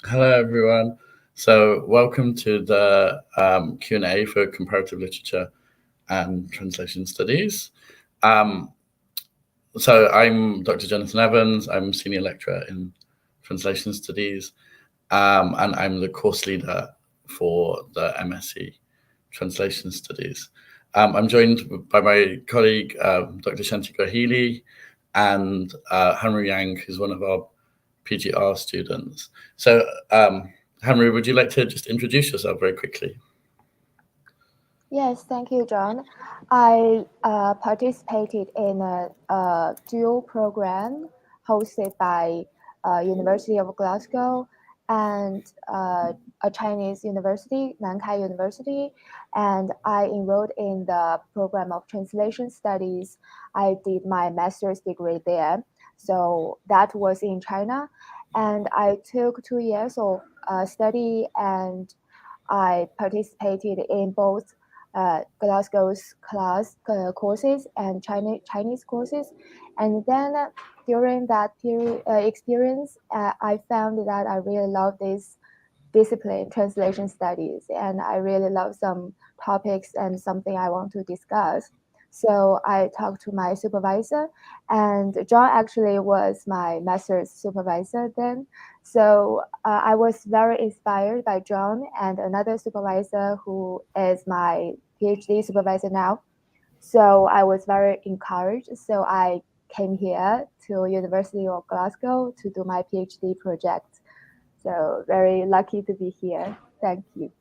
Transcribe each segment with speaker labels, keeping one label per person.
Speaker 1: Hello, everyone. So welcome to the Q&A for Comparative Literature and Translation Studies. So I'm Dr. Jonathan Evans. I'm Senior Lecturer in Translation Studies, and I'm the course leader for the MSc Translation Studies. I'm joined by my colleague, Dr. Shanti Gohili, and Henry Yang, who's one of our PGR students. So, Henry, would you like to just introduce yourself very quickly?
Speaker 2: Yes, thank you, John. I participated in a dual program hosted by University of Glasgow and a Chinese university, Nankai University, and I enrolled in the program of translation studies. I did my master's degree there, so that was in China, and I took 2 years of study, and I participated in both Glasgow's courses and Chinese courses, and then during that period experience, I found that I really love this discipline, translation studies, and I really love some topics and something I want to discuss. So I talked to my supervisor, and John actually was my master's supervisor then. So I was very inspired by John and another supervisor who is my PhD supervisor now. So I was very encouraged. So I came here to University of Glasgow to do my PhD project. So very lucky to be here. Thank you.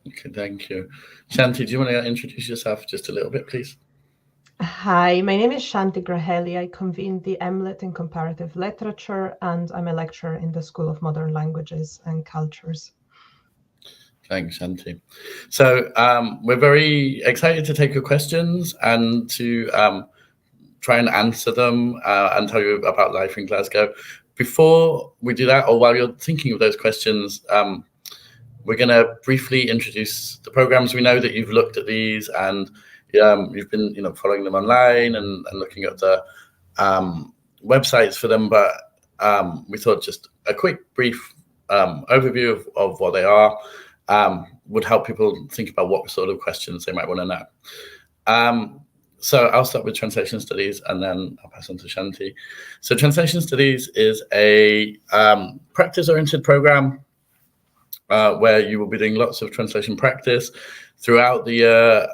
Speaker 1: Okay, thank you. Shanti, do you want to introduce yourself just a little bit, please?
Speaker 3: Hi, my name is Shanti Graheli. I convened the MLitt in Comparative Literature, and I'm a lecturer in the School of Modern Languages and Cultures.
Speaker 1: Thanks, Shanti. So we're very excited to take your questions and to try and answer them and tell you about life in Glasgow. Before we do that, or while you're thinking of those questions, we're going to briefly introduce the programs. We know that you've looked at these and you've been, following them online and looking at the websites for them. But we thought just a quick, brief overview of what they are would help people think about what sort of questions they might want to know. So I'll start with translation studies and then I'll pass on to Shanti. So translation studies is a practice-oriented program where you will be doing lots of translation practice. Throughout the year,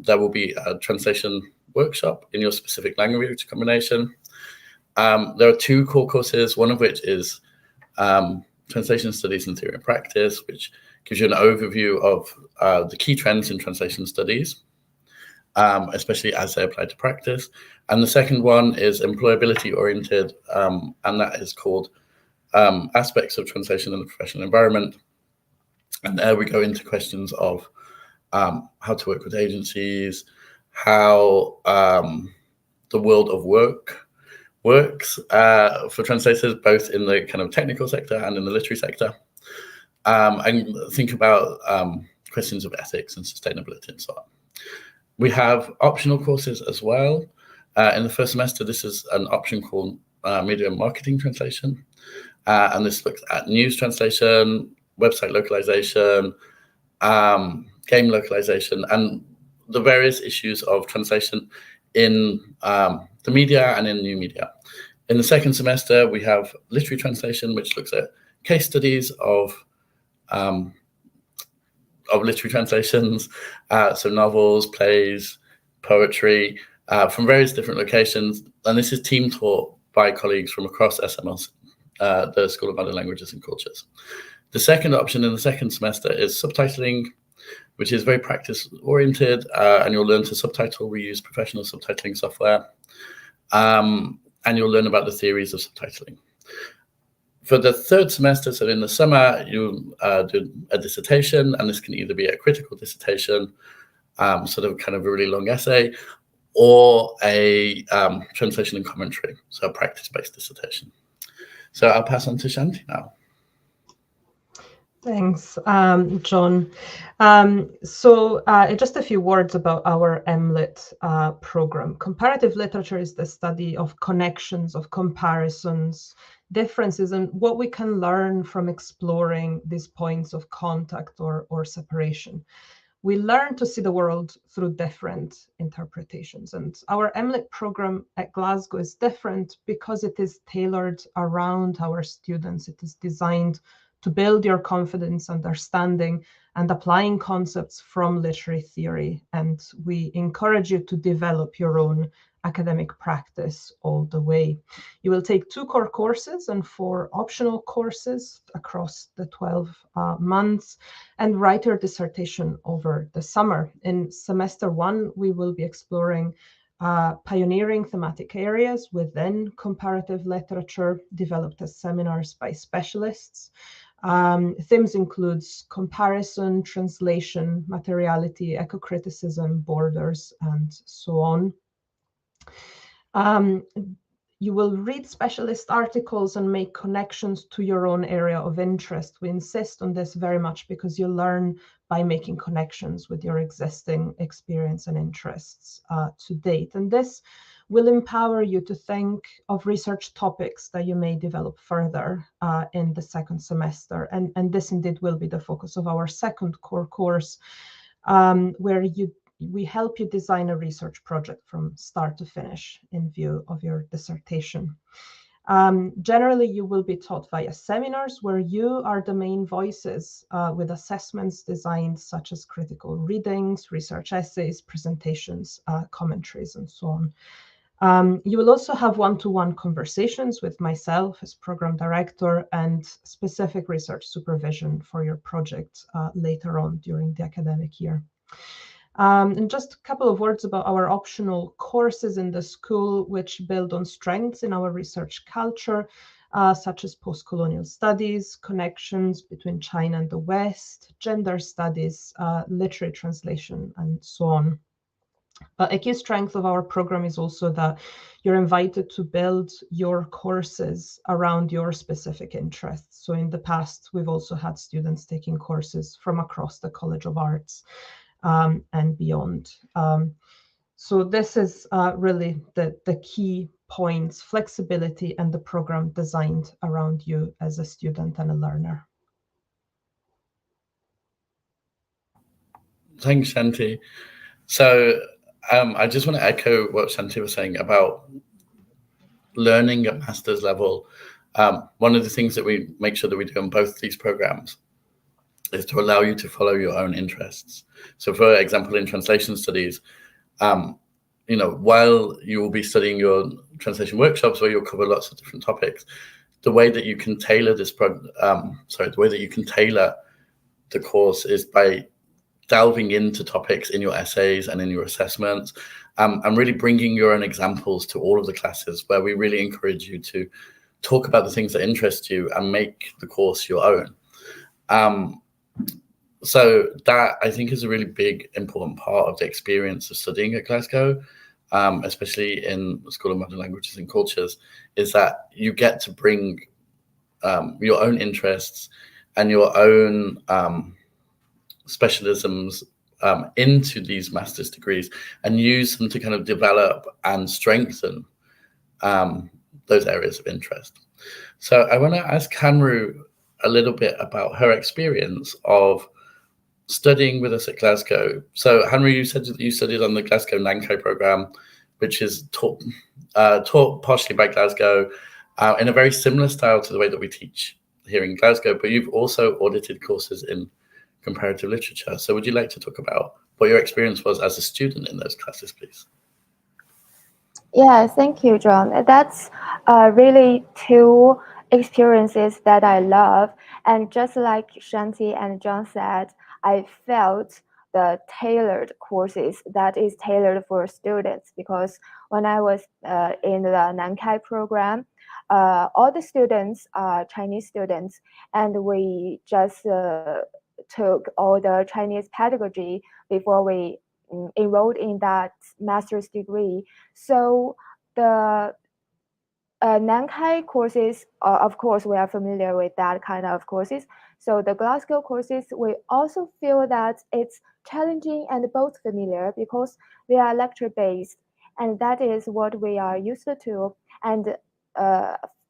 Speaker 1: there will be a translation workshop in your specific language combination. There are two core courses, one of which is Translation Studies and Theory and Practice, which gives you an overview of the key trends in translation studies, especially as they apply to practice. And the second one is employability-oriented, and that is called Aspects of Translation in the Professional Environment. And there we go into questions of how to work with agencies, how the world of work works for translators, both in the kind of technical sector and in the literary sector, and think about questions of ethics and sustainability and so on. We have optional courses as well. In the first semester, this is an option called Media and Marketing Translation, and this looks at news translation, website localization, game localization, and the various issues of translation in the media and in new media. In the second semester, we have literary translation, which looks at case studies of literary translations, so novels, plays, poetry, from various different locations. And this is team taught by colleagues from across SMLC, the School of Modern Languages and Cultures. The second option in the second semester is subtitling, which is very practice-oriented, and you'll learn to subtitle. We use professional subtitling software, and you'll learn about the theories of subtitling. For the third semester, so in the summer, you do a dissertation, and this can either be a critical dissertation, sort of kind of a really long essay, or a translation and commentary, so a practice-based dissertation. So I'll pass on to Shanti now.
Speaker 3: Thanks, John. So just a few words about our MLitt program. Comparative literature is the study of connections, of comparisons, differences and what we can learn from exploring these points of contact or separation. We learn to see the world through different interpretations. And our MLitt program at Glasgow is different because it is tailored around our students. It is designed to build your confidence, understanding, and applying concepts from literary theory. And we encourage you to develop your own academic practice all the way. You will take 2 core courses and 4 optional courses across the 12 months and write your dissertation over the summer. In semester 1, we will be exploring pioneering thematic areas within comparative literature developed as seminars by specialists. Themes includes comparison, translation, materiality, eco-criticism, borders, and so on. You will read specialist articles and make connections to your own area of interest. We insist on this very much because you learn by making connections with your existing experience and interests to date. And this will empower you to think of research topics that you may develop further in the second semester. And this indeed will be the focus of our second core course, where we help you design a research project from start to finish in view of your dissertation. Generally, you will be taught via seminars where you are the main voices with assessments designed such as critical readings, research essays, presentations, commentaries, and so on. You will also have one-to-one conversations with myself as program director and specific research supervision for your project later on during the academic year. And just a couple of words about our optional courses in the school, which build on strengths in our research culture, such as post-colonial studies, connections between China and the West, gender studies, literary translation, and so on. A key strength of our program is also that you're invited to build your courses around your specific interests. So in the past, we've also had students taking courses from across the College of Arts and beyond. So this is really the key points: flexibility and the program designed around you as a student and a learner.
Speaker 1: Thanks, Shanti. So I just want to echo what Shanti was saying about learning at master's level. One of the things that we make sure that we do on both these programs is to allow you to follow your own interests. So for example, in translation studies, while you will be studying your translation workshops where you'll cover lots of different topics, the way that you can tailor the way that you can tailor the course is by delving into topics in your essays and in your assessments, and really bringing your own examples to all of the classes, where we really encourage you to talk about the things that interest you and make the course your own. So that, I think, is a really big, important part of the experience of studying at Glasgow, especially in the School of Modern Languages and Cultures, is that you get to bring your own interests and your own specialisms into these master's degrees and use them to kind of develop and strengthen those areas of interest. So I want to ask Hanru a little bit about her experience of studying with us at Glasgow. So Hanru, you said that you studied on the Glasgow Nankai program, which is taught partially by Glasgow in a very similar style to the way that we teach here in Glasgow, but you've also audited courses in comparative literature. So would you like to talk about what your experience was as a student in those classes, please?
Speaker 2: Yeah, thank you, John. That's really two experiences that I love. And just like Shanti and John said, I felt the tailored courses that is tailored for students, because when I was in the Nankai program, all the students are Chinese students, and we just took all the Chinese pedagogy before we enrolled in that master's degree. So the Nankai courses, of course, we are familiar with that kind of courses. So the Glasgow courses, we also feel that it's challenging and both familiar because they are lecture-based, and that is what we are used to. And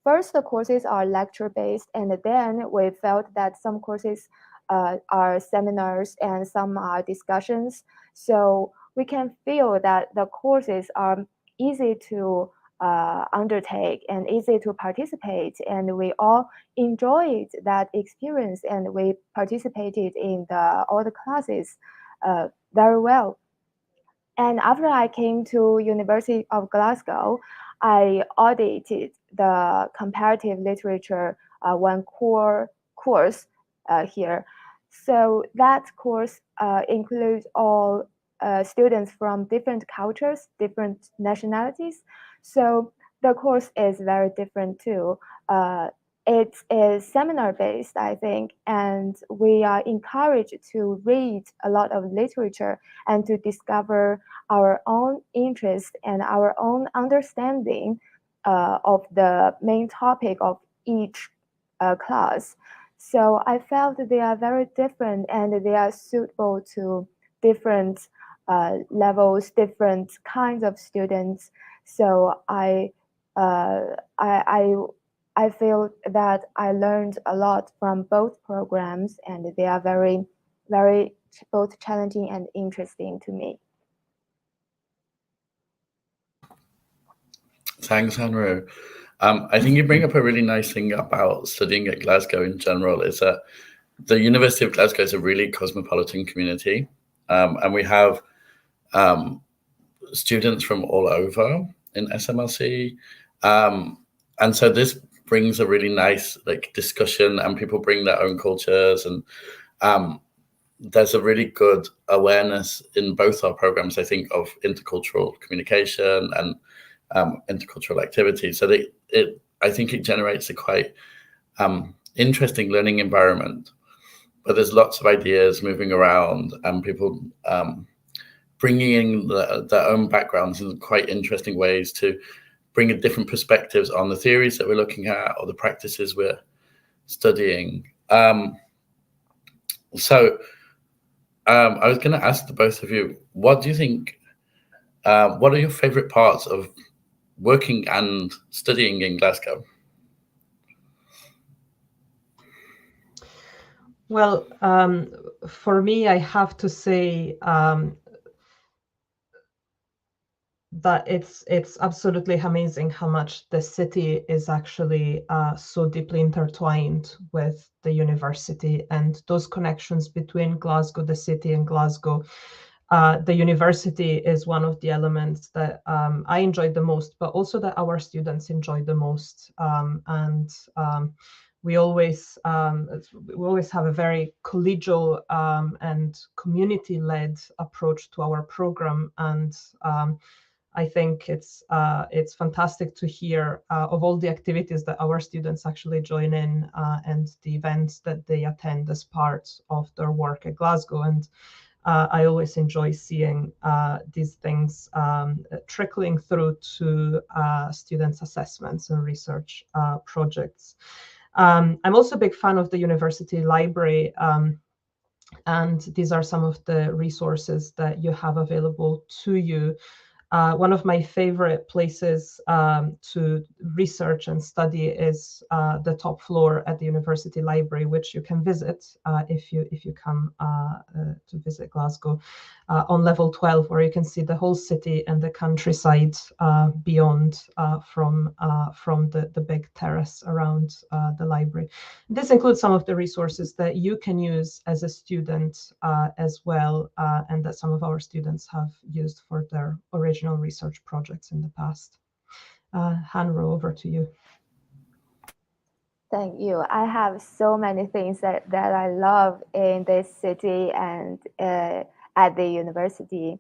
Speaker 2: first the courses are lecture based, and then we felt that some courses are seminars and some are discussions. So we can feel that the courses are easy to undertake and easy to participate, and we all enjoyed that experience, and we participated in all the classes very well. And after I came to University of Glasgow, I audited the comparative literature one core course here. So that course includes all students from different cultures, different nationalities. So the course is very different too. It is seminar based, I think, and we are encouraged to read a lot of literature and to discover our own interest and our own understanding of the main topic of each class. So I felt they are very different and they are suitable to different levels, different kinds of students. So I feel that I learned a lot from both programs, and they are very, very both challenging and interesting to me.
Speaker 1: Thanks, Hanro. I think you bring up a really nice thing about studying at Glasgow in general, is that the University of Glasgow is a really cosmopolitan community, and we have students from all over in SMLC, and so this brings a really nice discussion, and people bring their own cultures, and there's a really good awareness in both our programs, I think, of intercultural communication and intercultural activity. So I think it generates a quite interesting learning environment, but there's lots of ideas moving around and people bringing in their own backgrounds in quite interesting ways to bring in different perspectives on the theories that we're looking at or the practices we're studying. So I was going to ask the both of you, what do you think, what are your favorite parts of working and studying in Glasgow?
Speaker 3: Well, for me, I have to say that it's absolutely amazing how much the city is actually so deeply intertwined with the university, and those connections between Glasgow, the city, and Glasgow. The university is one of the elements that I enjoyed the most, but also that our students enjoyed the most. We always have a very collegial and community-led approach to our program, and I think it's fantastic to hear of all the activities that our students actually join in and the events that they attend as part of their work at Glasgow. And I always enjoy seeing these things trickling through to students' assessments and research projects. I'm also a big fan of the university library, and these are some of the resources that you have available to you. One of my favorite places to research and study is the top floor at the University Library, which you can visit if you come to visit Glasgow on level 12, where you can see the whole city and the countryside beyond from the big terrace around the library. This includes some of the resources that you can use as a student as well, and that some of our students have used for their original research projects in the past. Hanro, over to you.
Speaker 2: Thank you. I have so many things that I love in this city and at the university.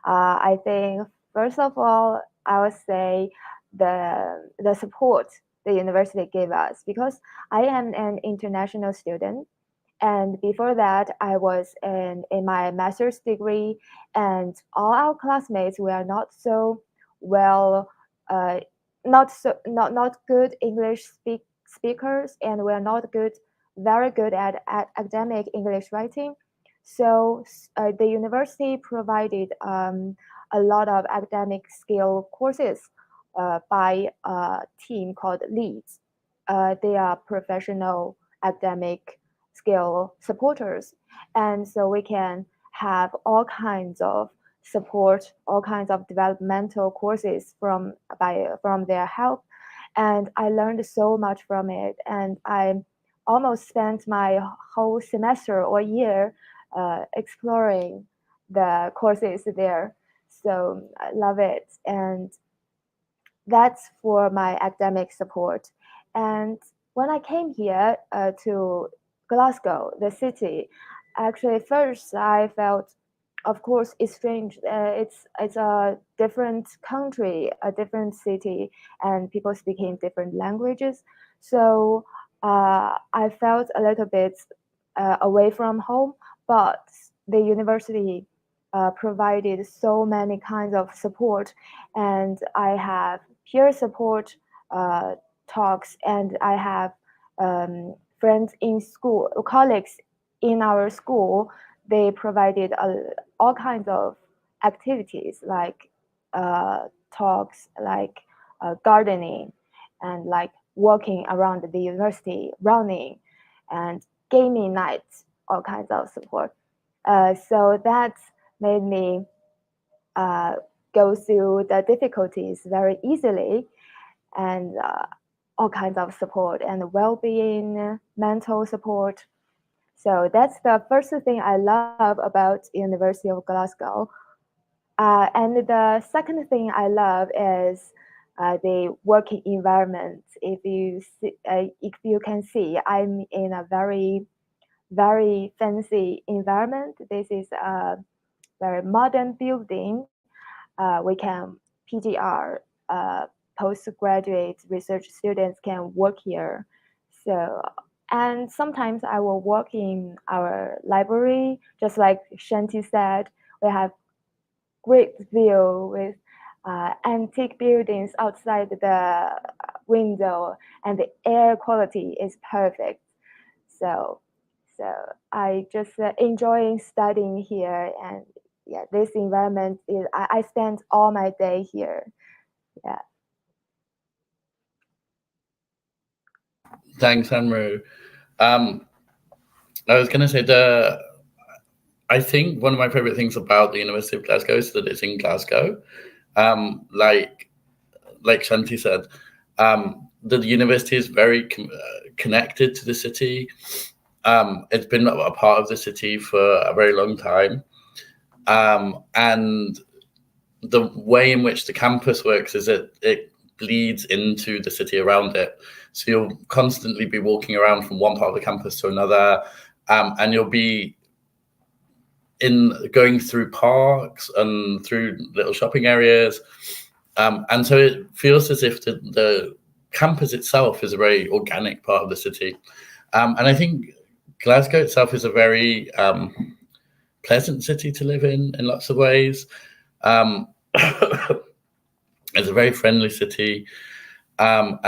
Speaker 2: I think, first of all, I would say the support the university gave us, because I am an international student. And before that, I was in my master's degree, and all our classmates were not so well, not good English speakers, and were not very good at academic English writing. So the university provided a lot of academic skill courses by a team called MLitt. they are professional academic skill supporters, and so we can have all kinds of support, all kinds of developmental courses from their help, and I learned so much from it, and I almost spent my whole semester or year exploring the courses there. So I love it, and that's for my academic support. And when I came here to Glasgow, the city, actually first I felt, of course, it's strange. It's a different country, a different city, and people speaking different languages. So I felt a little bit away from home, but the university provided so many kinds of support, and I have peer support talks, and I have friends in school, colleagues in our school. They provided all kinds of activities like talks, like gardening, and like walking around the university, running, and gaming nights, all kinds of support. So that made me go through the difficulties very easily, and all kinds of support and well-being, mental support. So that's the first thing I love about University of Glasgow. And the second thing I love is the working environment. If you can see, I'm in a very fancy environment. This is a very modern building. We can PGR, postgraduate research students can work here. So, and sometimes I will work in our library, just like Shanti said. We have great view with antique buildings outside the window, and the air quality is perfect. So, so I just enjoying studying here, and yeah, this environment is. I spend all my day here. Yeah.
Speaker 1: Thanks, Amru. I was going to say I think one of my favorite things about the University of Glasgow is that it's in Glasgow. Like Shanti said, the university is very connected to the city. It's been a part of the city for a very long time. And the way in which the campus works is it bleeds into the city around it. So you'll constantly be walking around from one part of the campus to another, and you'll be going through parks and through little shopping areas. And so it feels as if the campus itself is a very organic part of the city. And I think Glasgow itself is a very pleasant city to live in lots of ways. It's a very friendly city, and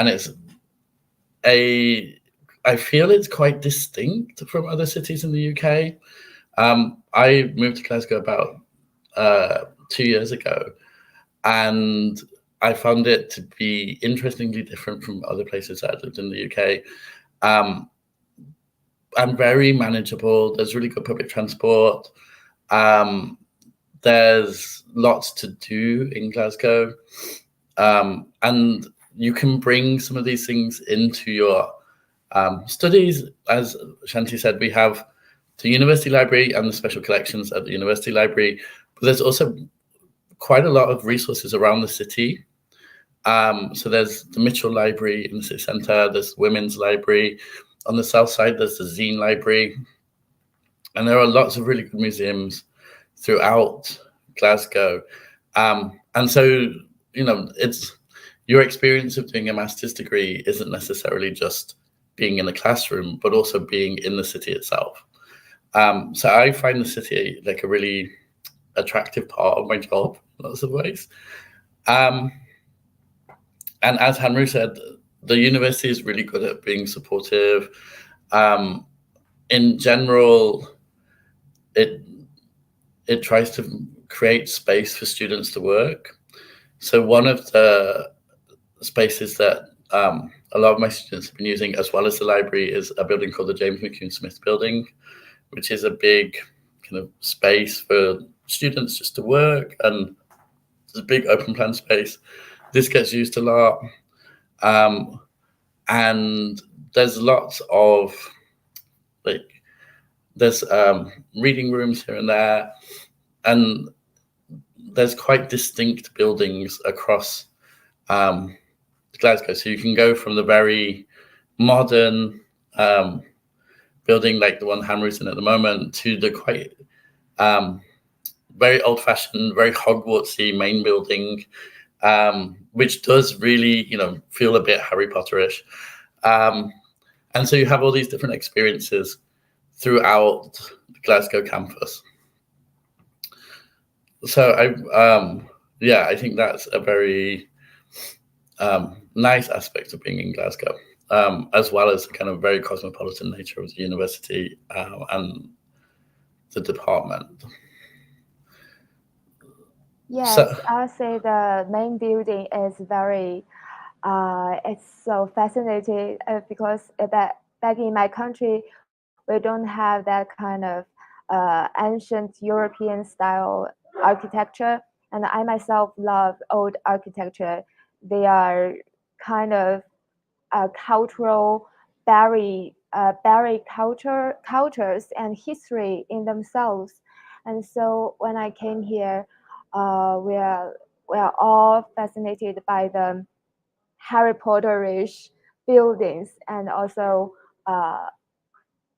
Speaker 1: I feel it's quite distinct from other cities in the UK. I moved to Glasgow about 2 years ago, and I found it to be interestingly different from other places that I've lived in the UK. And very manageable. There's really good public transport. There's lots to do in Glasgow, and you can bring some of these things into your studies. As Shanti said, we have the university library and the special collections at the university library, but there's also quite a lot of resources around the city. So there's the Mitchell Library in the city centre, there's the Women's Library. On the south side, there's the Zine Library. And there are lots of really good museums throughout Glasgow. And so, it's your experience of doing a master's degree isn't necessarily just being in a classroom, but also being in the city itself. So I find the city like a really attractive part of my job in lots of ways. And as Hanru said, the university is really good at being supportive. In general, it tries to create space for students to work. So one of the spaces that a lot of my students have been using, as well as the library, is a building called the James McCune Smith Building, which is a big kind of space for students just to work, and it's a big open plan space. This gets used a lot. And there's lots of there's reading rooms here and there, and there's quite distinct buildings across Glasgow. So you can go from the very modern building like the one Hammer's in at the moment to the quite very old-fashioned, very Hogwartsy main building, which does really, feel a bit Harry Potterish. And so you have all these different experiences throughout the Glasgow campus. So I think that's a very nice aspect of being in Glasgow, as well as the kind of very cosmopolitan nature of the university and the department.
Speaker 2: Yes, I'll say the main building is very, it's so fascinating because back in my country, we don't have that kind of ancient European style architecture. And I myself love old architecture. They are kind of cultural, buried cultures and history in themselves. And so when I came here, we are all fascinated by the Harry Potterish buildings, and also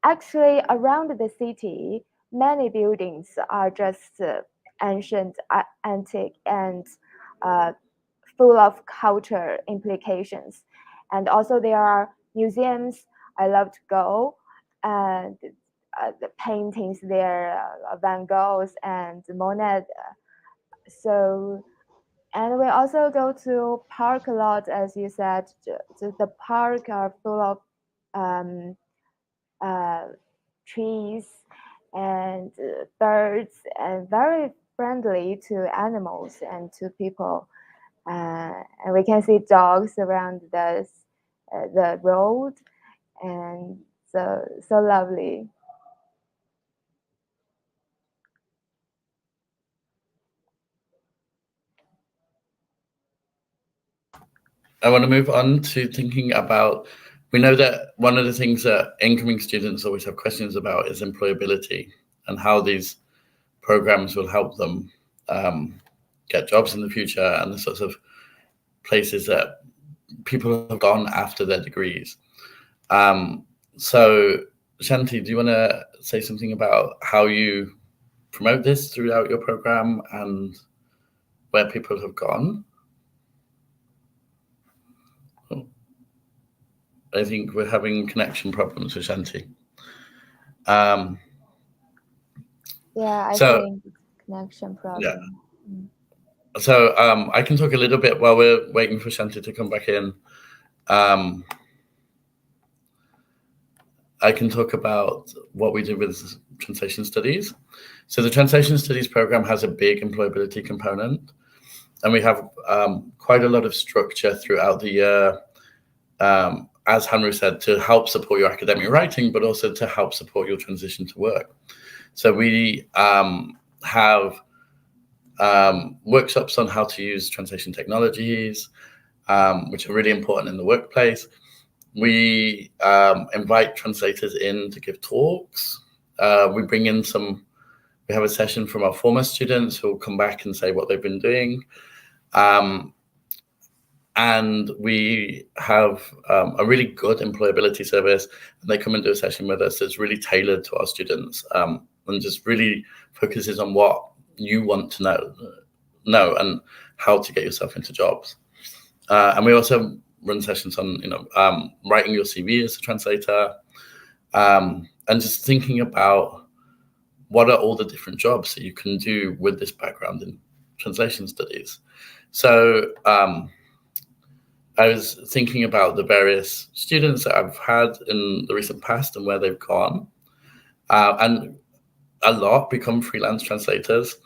Speaker 2: actually around the city, many buildings are just ancient, antique, and full of culture implications. And also there are museums I love to go, and the paintings there, Van Gogh's and Monet. So, and we also go to park a lot, as you said. The park are full of trees and birds, and very friendly to animals and to people. And we can see dogs around the road, and so lovely.
Speaker 1: I want to move on to thinking about, we know that one of the things that incoming students always have questions about is employability and how these programs will help them get jobs in the future, and the sorts of places that people have gone after their degrees. So Shanti, do you want to say something about how you promote this throughout your program and where people have gone? I think we're having connection problems with Shanti.
Speaker 2: Yeah, I think it's connection problem.
Speaker 1: Yeah. So I can talk a little bit while we're waiting for Shanti to come back in. I can talk about what we do with translation studies. So the translation studies program has a big employability component, and we have quite a lot of structure throughout the year, as Hanru said, to help support your academic writing, but also to help support your transition to work. So we have workshops on how to use translation technologies, which are really important in the workplace. We invite translators in to give talks. We bring in we have a session from our former students who will come back and say what they've been doing. And we have a really good employability service, and they come and do a session with us that's really tailored to our students, and just really focuses on what you want to know and how to get yourself into jobs. And we also run sessions on writing your CV as a translator, and just thinking about what are all the different jobs that you can do with this background in translation studies. So I was thinking about the various students that I've had in the recent past and where they've gone, and a lot become freelance translators.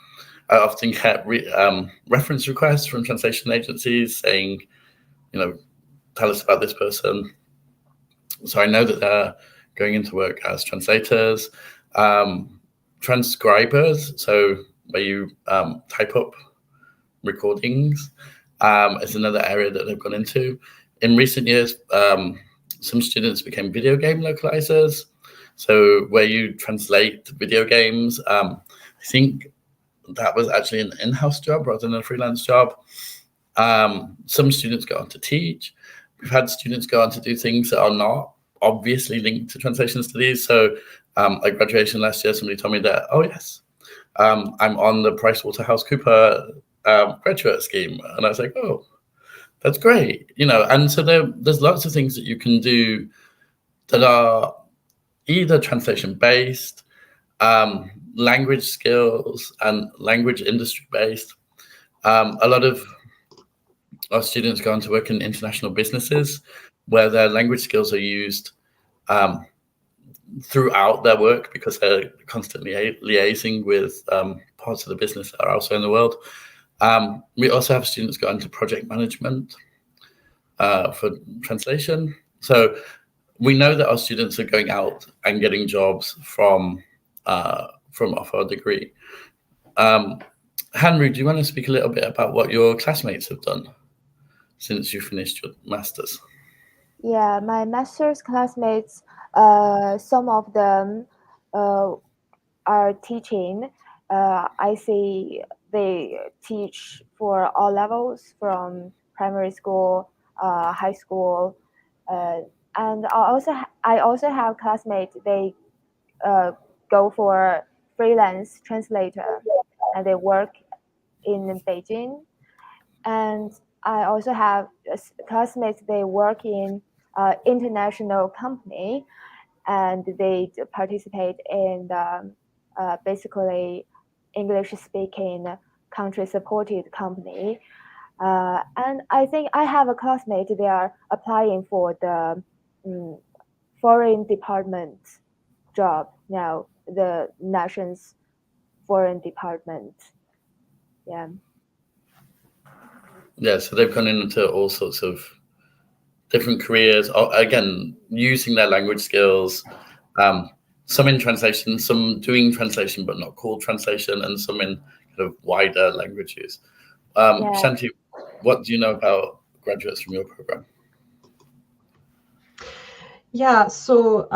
Speaker 1: I often get reference requests from translation agencies saying, tell us about this person. So I know that they're going into work as translators, transcribers, so where you type up recordings, is another area that they've gone into. In recent years, some students became video game localizers, so where you translate video games. I think that was actually an in-house job rather than a freelance job. Some students go on to teach. We've had students go on to do things that are not obviously linked to translation studies. So at graduation last year, somebody told me that, oh yes, I'm on the PricewaterhouseCoopers graduate scheme. And I was like, oh, that's great. And so there's lots of things that you can do that are either translation based, language skills, and language industry based. A lot of our students go on to work in international businesses where their language skills are used throughout their work because they're constantly liaising with parts of the business that are also in the world. We also have students go into project management for translation. So we know that our students are going out and getting jobs from off our degree. Henry, do you want to speak a little bit about what your classmates have done since you finished your master's?
Speaker 2: Yeah, my master's classmates, some of them are teaching. I see they teach for all levels, from primary school, high school, and I also have classmates. They go for freelance translator, and they work in Beijing. And I also have classmates. They work in international company, and they participate in the, basically English-speaking country-supported company. And I think I have a classmate. They are applying for the foreign department job now, the nation's foreign department. Yeah.
Speaker 1: Yeah, so they've gone into all sorts of different careers, again, using their language skills, some in translation, some doing translation but not called translation, and some in kind of wider language use. Shanti, what do you know about graduates from your program?
Speaker 3: Yeah, so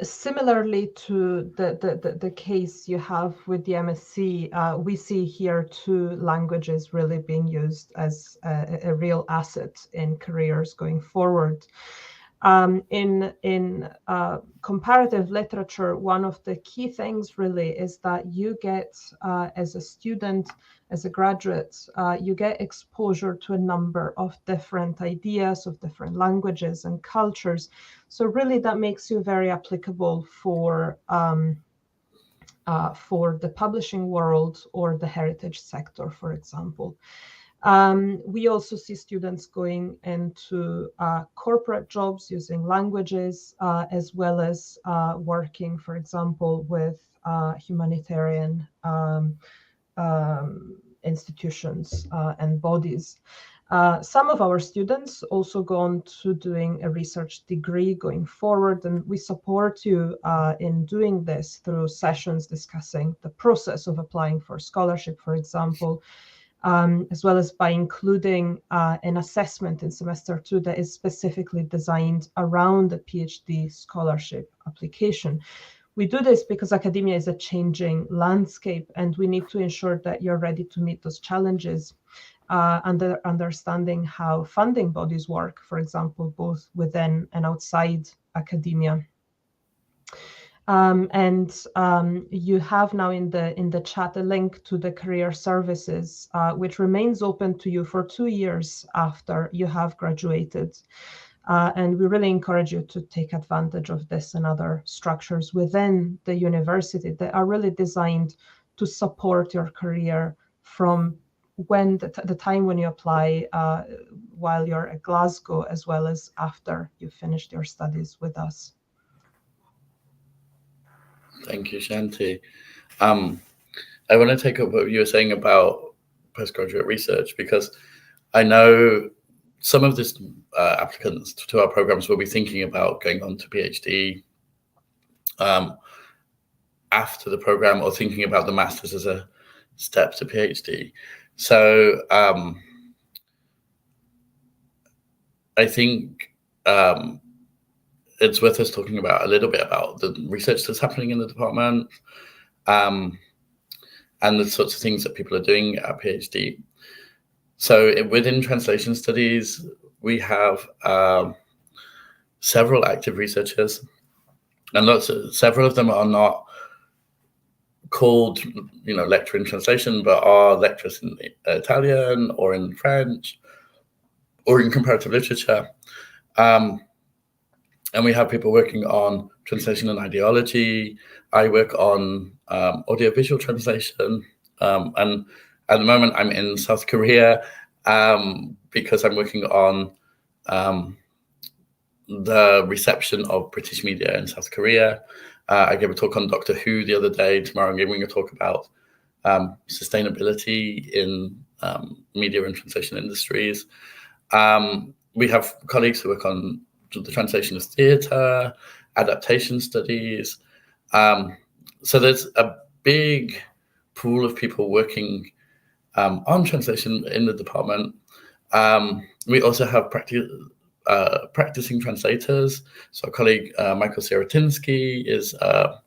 Speaker 3: similarly to the case you have with the MSc, we see here two languages really being used as a real asset in careers going forward. In comparative literature, one of the key things really is that you get, as a student, as a graduate, you get exposure to a number of different ideas, of different languages and cultures. So really that makes you very applicable for the publishing world or the heritage sector, for example. We also see students going into corporate jobs using languages, as well as working, for example, with humanitarian institutions and bodies. Some of our students also go on to doing a research degree going forward, and we support you in doing this through sessions discussing the process of applying for scholarship, for example, as well as by including an assessment in semester 2 that is specifically designed around the PhD scholarship application. We do this because academia is a changing landscape, and we need to ensure that you're ready to meet those challenges, and understanding how funding bodies work, for example, both within and outside academia. You have now in the chat a link to the career services, which remains open to you for 2 years after you have graduated. And we really encourage you to take advantage of this and other structures within the university that are really designed to support your career from when the time when you apply, while you're at Glasgow, as well as after you've finished your studies with us.
Speaker 1: Thank you, Shanti. I want to take up what you were saying about postgraduate research, because I know some of this applicants to our programs will be thinking about going on to PhD after the program, or thinking about the master's as a step to PhD. So I think it's worth us talking about a little bit about the research that's happening in the department, and the sorts of things that people are doing at PhD. So within translation studies, we have several active researchers, and several of them are not called, lecturer in translation, but are lecturers in Italian or in French or in comparative literature. And we have people working on translation and ideology. I work on audiovisual translation. And at the moment, I'm in South Korea because I'm working on the reception of British media in South Korea. I gave a talk on Doctor Who the other day. Tomorrow I'm giving a talk about sustainability in media and translation industries. We have colleagues who work on the translation of theatre, adaptation studies. So there's a big pool of people working on translation in the department. We also have practicing translators. So our colleague Michael Sieratinsky is a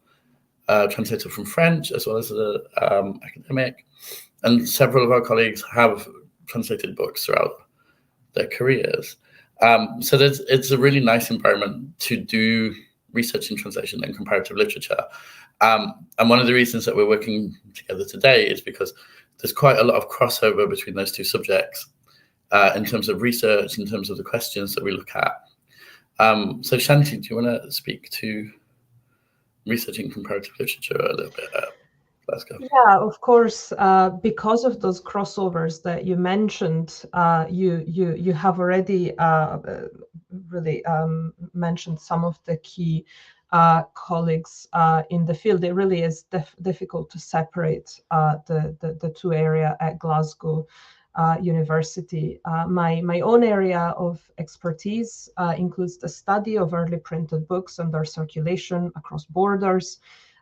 Speaker 1: translator from French as well as an academic. And several of our colleagues have translated books throughout their careers. So it's a really nice environment to do research in translation and comparative literature. And one of the reasons that we're working together today is because there's quite a lot of crossover between those two subjects in terms of research, in terms of the questions that we look at. So Shanti, do you want to speak to researching comparative literature a little bit at Glasgow?
Speaker 3: Yeah, of course. Because of those crossovers that you mentioned, you have already really mentioned some of the key colleagues in the field. It really is difficult to separate the two areas at Glasgow University. My own area of expertise includes the study of early printed books and their circulation across borders,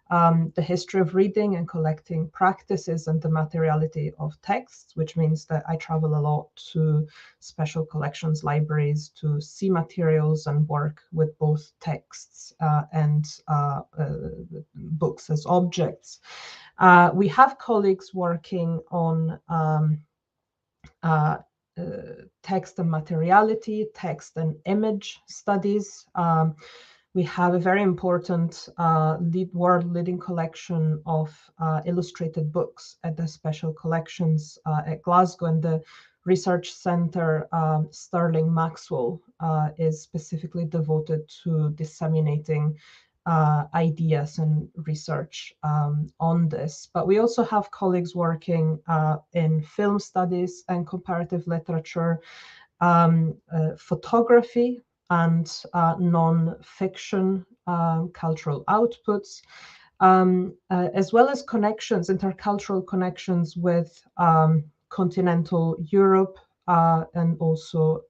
Speaker 3: the history of reading and collecting practices, and the materiality of texts, which means that I travel a lot to special collections libraries to see materials and work with both texts and books as objects. We have colleagues working on text and materiality, text and image studies. We have a very important world-leading collection of illustrated books at the special collections at Glasgow, and the research center Sterling Maxwell is specifically devoted to disseminating ideas and research on this. But we also have colleagues working in film studies and comparative literature, photography, and non-fiction cultural outputs, as well as connections, intercultural connections with continental Europe and also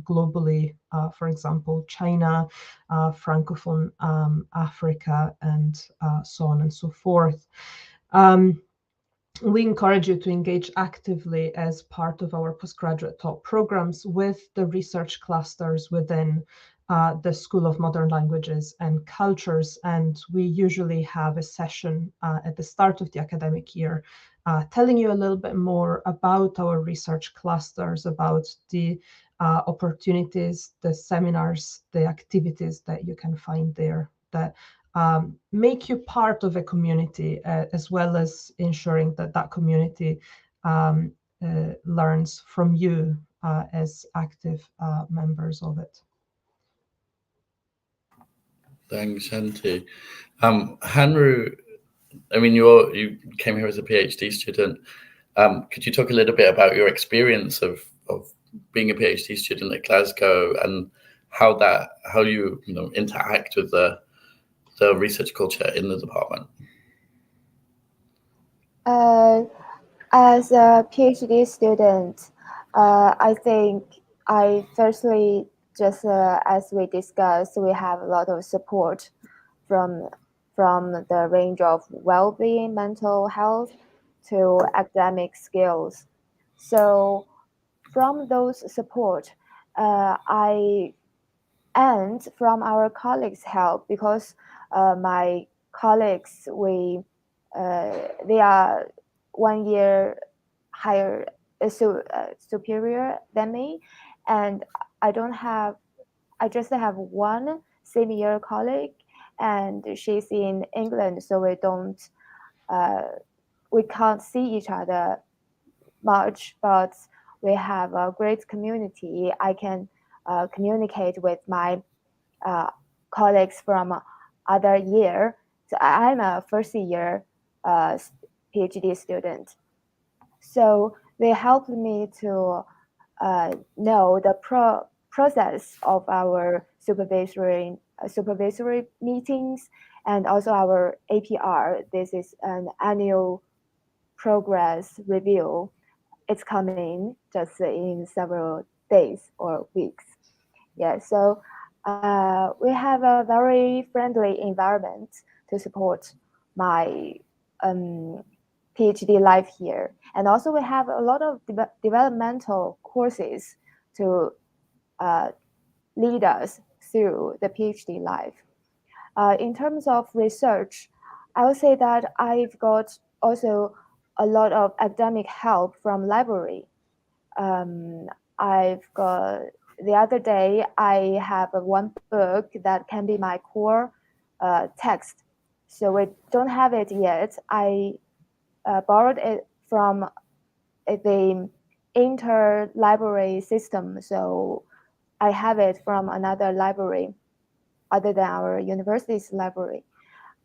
Speaker 3: globally, for example, China, Francophone Africa, and so on and so forth. We encourage you to engage actively as part of our postgraduate talk programs with the research clusters within the School of Modern Languages and Cultures. And we usually have a session at the start of the academic year telling you a little bit more about our research clusters, about the opportunities, the seminars, the activities that you can find there that make you part of a community, as well as ensuring that that community learns from you as active members of it.
Speaker 1: Thanks, Shanti. Hanru, I mean, you came here as a PhD student. Could you talk a little bit about your experience of being a PhD student at Glasgow and how you interact with the research culture in the department?
Speaker 2: As a PhD student, I think I firstly, just as we discussed, we have a lot of support from the range of well-being, mental health, to academic skills. So from those support, I and from our colleagues' help, because my colleagues, they are 1 year higher, superior than me, and I don't have I just have one senior colleague, and she's in England, so uh, we can't see each other much, but we have a great community. I can communicate with my uh, colleagues from other year. So I'm a first year PhD student. So they helped me to know the process of our supervisory meetings, and also our APR. This is an annual progress review. It's coming just in several days or weeks. Yeah, so we have a very friendly environment to support my PhD life here. And also we have a lot of developmental courses to uh, lead us through the PhD life. In terms of research, I would say that I've got also a lot of academic help from library. Um, I've got the other day I have one book that can be my core text. So we don't have it yet. I borrowed it from the interlibrary system. So I have it from another library other than our university's library.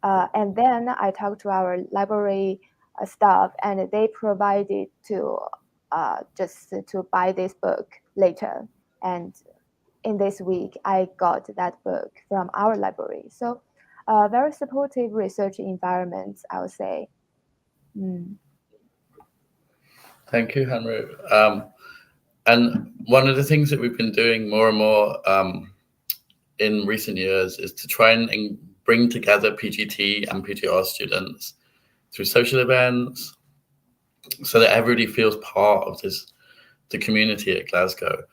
Speaker 2: And then I talked to our library staff, and they provided to just to buy this book later. And in this week, I got that book from our library. So very supportive research environment, I would say. Mm.
Speaker 1: Thank you, Hanru. And one of the things that we've been doing more and more in recent years is to try and bring together PGT and PGR students through social events, so that everybody feels part of the community at Glasgow.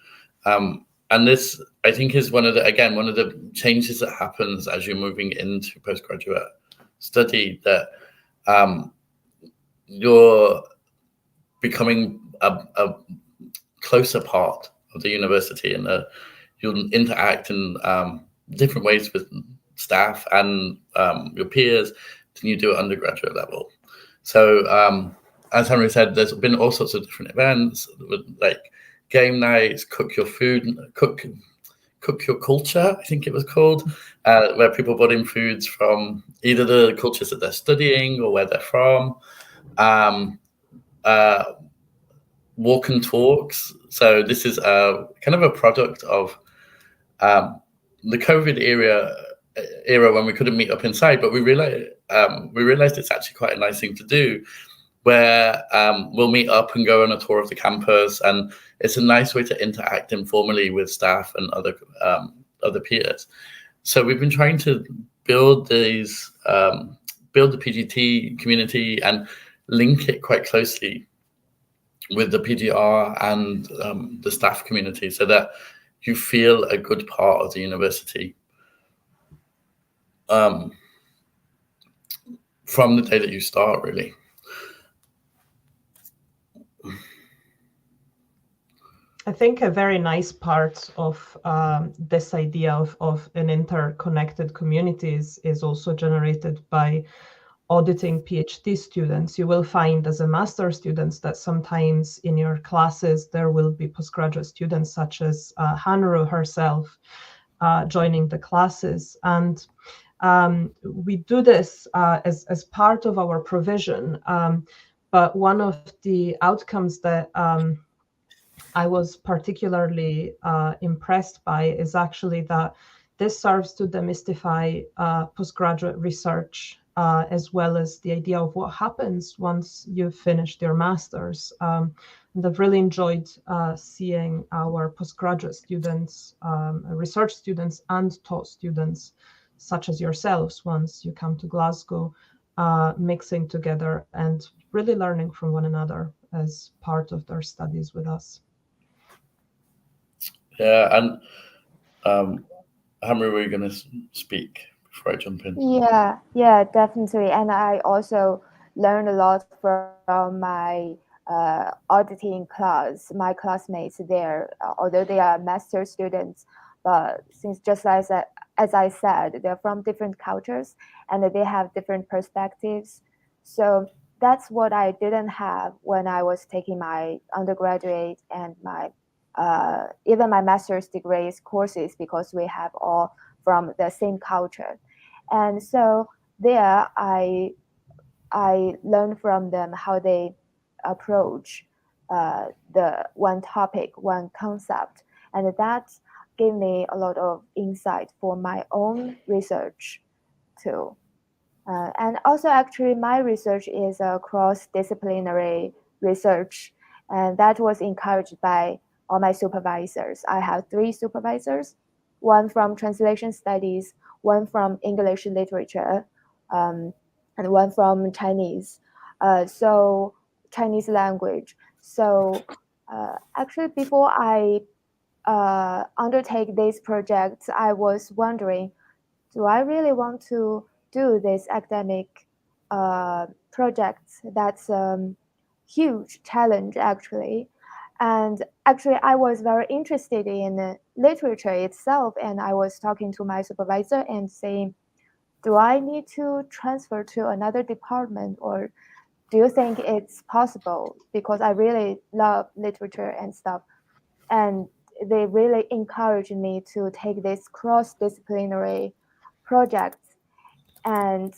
Speaker 1: And this, I think, is one of the changes that happens as you're moving into postgraduate study, that you're becoming a closer part of the university, and you'll interact in different ways with staff and your peers than you do at undergraduate level. So as Henry said, there's been all sorts of different events, like game nights, cook your culture, I think it was called, where people brought in foods from either the cultures that they're studying or where they're from. Walk and talks. So this is kind of a product of the COVID era when we couldn't meet up inside, but we realized it's actually quite a nice thing to do, where we'll meet up and go on a tour of the campus, and it's a nice way to interact informally with staff and other peers. So we've been trying to build the PGT community and link it quite closely with the PGR and the staff community, so that you feel a good part of the university from the day that you start, really.
Speaker 3: I think a very nice part of this idea of an interconnected communities is also generated by auditing PhD students. You will find as a master students that sometimes in your classes there will be postgraduate students such as Hanru herself joining the classes. And we do this as part of our provision. But one of the outcomes that I was particularly impressed by is actually that this serves to demystify postgraduate research, as well as the idea of what happens once you've finished your master's. And I've really enjoyed seeing our postgraduate students, research students, and taught students, such as yourselves, once you come to Glasgow, mixing together and really learning from one another as part of their studies with us.
Speaker 1: Yeah, and Hamra, were you going to speak before I jump in?
Speaker 2: Yeah, definitely. And I also learned a lot from my auditing class, my classmates there, although they are master students, but since just as I said, they're from different cultures and they have different perspectives. So that's what I didn't have when I was taking my undergraduate and my even my master's degrees courses, because we have all from the same culture. And so there I learned from them how they approach the one topic, one concept, and that gave me a lot of insight for my own research too. And also, actually, my research is a cross-disciplinary research, and that was encouraged by all my supervisors. I have 3 supervisors, one from translation studies, one from English literature, and one from Chinese. So Chinese language. So actually, before I undertake this project, I was wondering, do I really want to do this academic project? That's huge challenge, actually. And actually, I was very interested in literature itself, and I was talking to my supervisor and saying, do I need to transfer to another department, or do you think it's possible? Because I really love literature and stuff. And they really encouraged me to take this cross-disciplinary project. And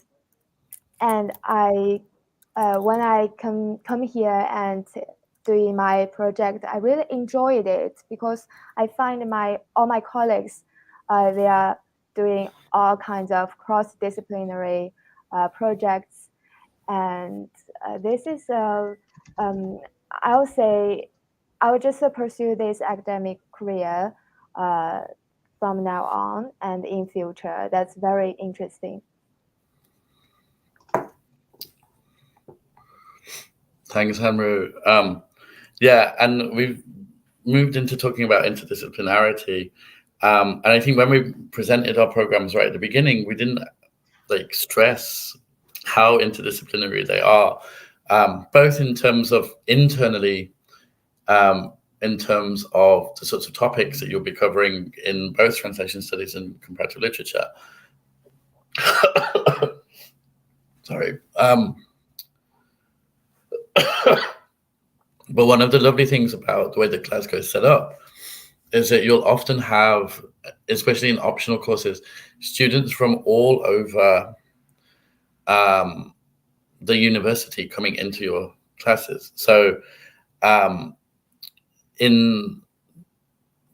Speaker 2: I when I come here and doing my project, I really enjoyed it, because I find all my colleagues they are doing all kinds of cross-disciplinary projects, and this is I'll say I will just pursue this academic career from now on and in future. That's very interesting.
Speaker 1: Thanks, Hamra. Yeah, and we've moved into talking about interdisciplinarity. And I think when we presented our programs right at the beginning, we didn't stress how interdisciplinary they are, both in terms of internally, in terms of the sorts of topics that you'll be covering in both translation studies and comparative literature. Sorry. But one of the lovely things about the way that Glasgow is set up is that you'll often have, especially in optional courses, students from all over the university coming into your classes. So in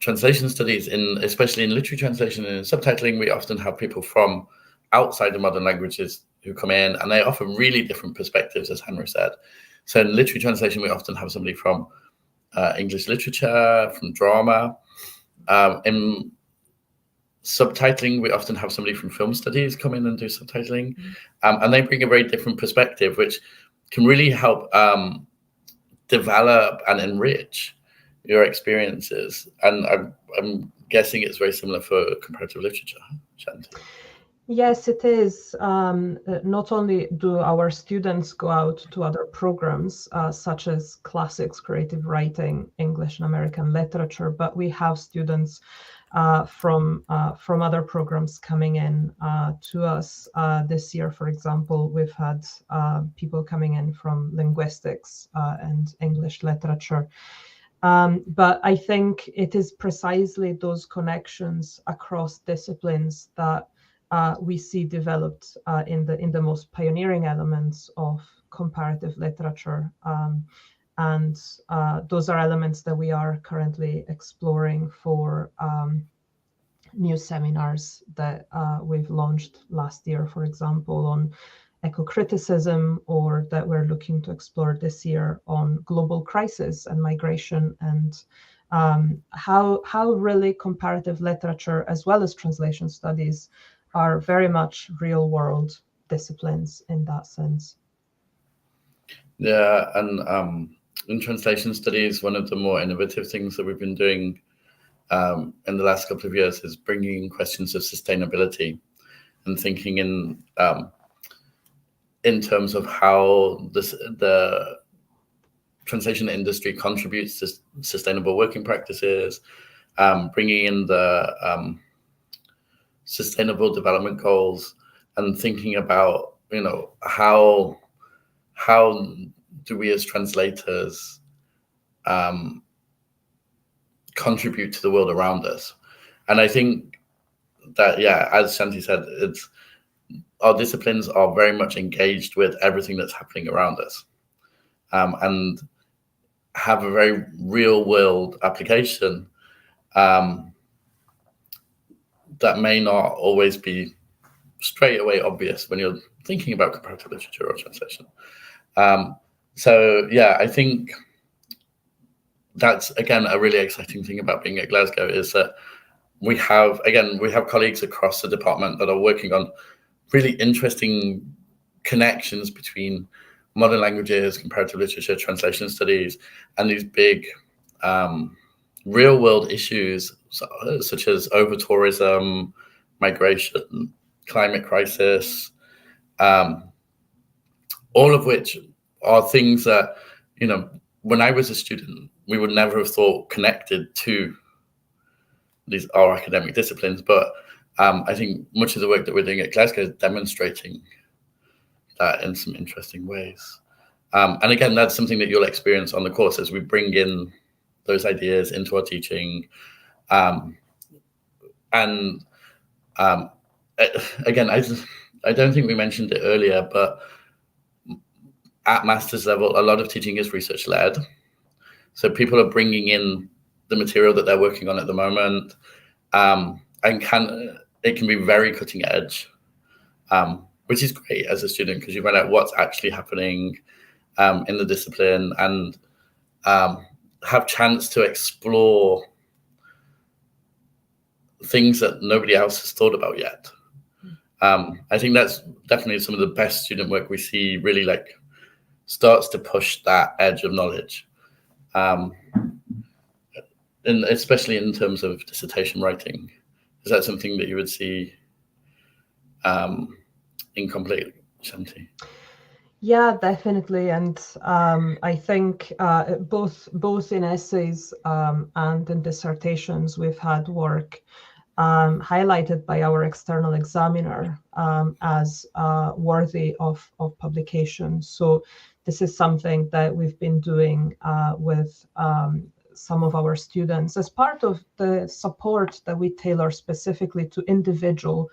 Speaker 1: translation studies, especially in literary translation and in subtitling, we often have people from outside the modern languages who come in, and they offer really different perspectives, as Henry said. So in literary translation, we often have somebody from English literature, from drama. In subtitling, we often have somebody from film studies come in and do subtitling. And they bring a very different perspective, which can really help develop and enrich your experiences. And I'm guessing it's very similar for comparative literature, Shanti.
Speaker 3: Yes, it is. Not only do our students go out to other programs, such as classics, creative writing, English and American literature, but we have students from other programs coming in to us. This year, for example, we've had people coming in from linguistics and English literature. But I think it is precisely those connections across disciplines that we see developed in the most pioneering elements of comparative literature. And those are elements that we are currently exploring for new seminars that we've launched last year, for example, on eco-criticism, or that we're looking to explore this year on global crisis and migration, and how really comparative literature as well as translation studies are very much real-world disciplines in that sense.
Speaker 1: Yeah, and in translation studies, one of the more innovative things that we've been doing in the last couple of years is bringing in questions of sustainability and thinking in terms of how the translation industry contributes to sustainable working practices, bringing in the sustainable development goals, and thinking about, how do we as translators contribute to the world around us. And I think that, yeah, as Shanti said, our disciplines are very much engaged with everything that's happening around us, and have a very real world application that may not always be straight away obvious when you're thinking about comparative literature or translation. So yeah, I think that's, again, a really exciting thing about being at Glasgow, is that we have colleagues across the department that are working on really interesting connections between modern languages, comparative literature, translation studies, and these big real world issues such as over-tourism, migration, climate crisis, all of which are things that, when I was a student, we would never have thought connected to our academic disciplines. But I think much of the work that we're doing at Glasgow is demonstrating that in some interesting ways. And again, that's something that you'll experience on the course as we bring in those ideas into our teaching. And again, I don't think we mentioned it earlier, but at master's level, a lot of teaching is research led. So people are bringing in the material that they're working on at the moment, and it can be very cutting edge, which is great as a student, because you find out what's actually happening in the discipline, and have chance to explore things that nobody else has thought about yet. I think that's definitely some of the best student work we see, really starts to push that edge of knowledge. And especially in terms of dissertation writing. Is that something that you would see in Complete, Shanti?
Speaker 3: Yeah, definitely. And I think both in essays and in dissertations, we've had work highlighted by our external examiner as worthy of publication. So this is something that we've been doing with some of our students as part of the support that we tailor specifically to individual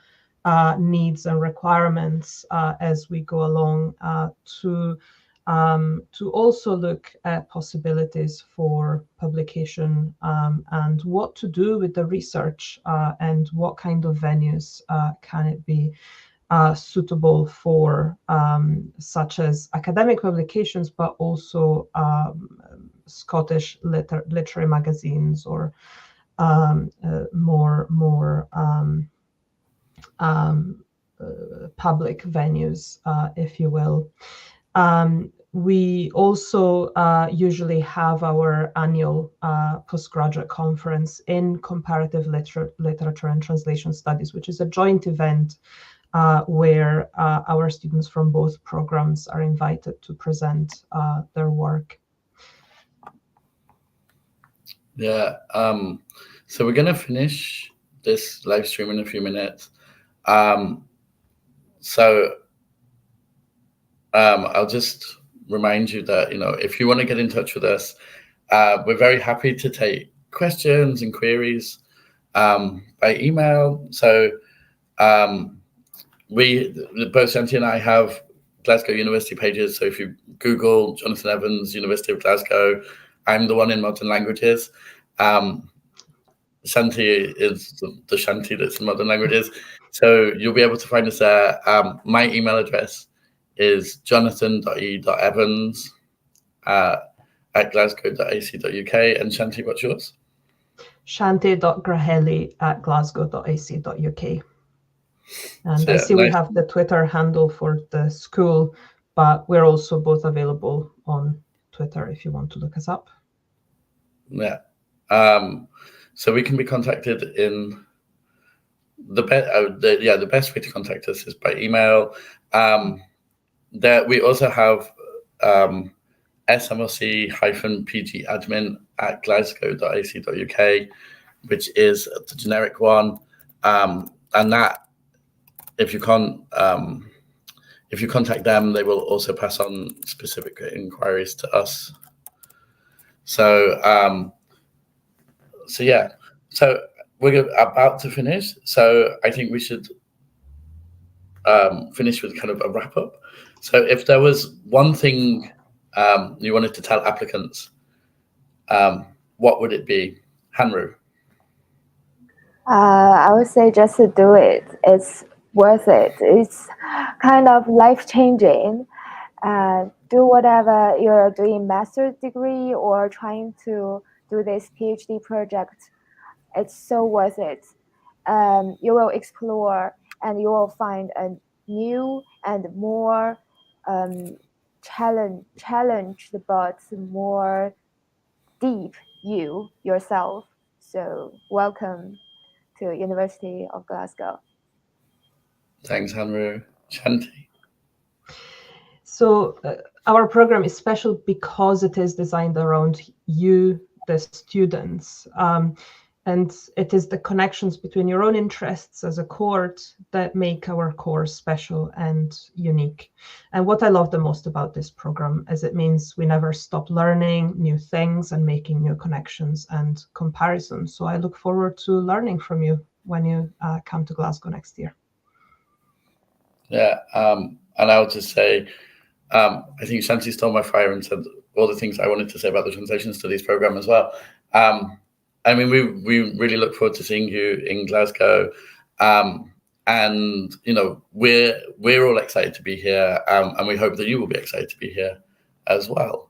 Speaker 3: needs and requirements as we go along, to also look at possibilities for publication and what to do with the research and what kind of venues can it be suitable for, such as academic publications, but also Scottish literary magazines, or more public venues, if you will. We also usually have our annual postgraduate conference in comparative literature and translation studies, which is a joint event where our students from both programs are invited to present their work.
Speaker 1: Yeah, so we're going to finish this live stream in a few minutes. So I'll just remind you that, if you want to get in touch with us, we're very happy to take questions and queries by email. So both Shanti and I have Glasgow University pages. So if you Google Jonathan Evans, University of Glasgow, I'm the one in modern languages. Shanti is the Shanti that's in modern languages. So you'll be able to find us there. My email address is jonathan.e.evans at glasgow.ac.uk. And Shanti, what's yours?
Speaker 3: Shanti.grahelli@glasgow.ac.uk. And
Speaker 1: So,
Speaker 3: I
Speaker 1: yeah,
Speaker 3: see we
Speaker 1: nice.
Speaker 3: have the Twitter handle for the school, but we're also both available on Twitter if you want to look us up.
Speaker 1: Yeah. So we can be contacted in the best way to contact us is by email. We also have smlc-pgadmin@glasgow.ac.uk, which is the generic one, and that if you contact them, they will also pass on specific inquiries to us. So yeah, so we're about to finish. So I think we should finish with kind of a wrap up. So if there was one thing you wanted to tell applicants, what would it be? Hanru?
Speaker 2: I would say just to do it. It's worth it. It's kind of life-changing. Do whatever you're doing, master's degree or trying to do this PhD project. It's so worth it. You will explore and you will find a new and more challenged but more deep you yourself. So welcome to University of Glasgow.
Speaker 1: Thanks, Hanru. Shanti?
Speaker 3: So our program is special because it is designed around you, the students. And it is the connections between your own interests as a cohort that make our course special and unique. And what I love the most about this program is it means we never stop learning new things and making new connections and comparisons. So I look forward to learning from you when you come to Glasgow next year.
Speaker 1: Yeah, and I'll just say, I think Shanti stole my fire and said all the things I wanted to say about the Translation Studies program as well. I mean, we really look forward to seeing you in Glasgow, and we're all excited to be here, and we hope that you will be excited to be here as well.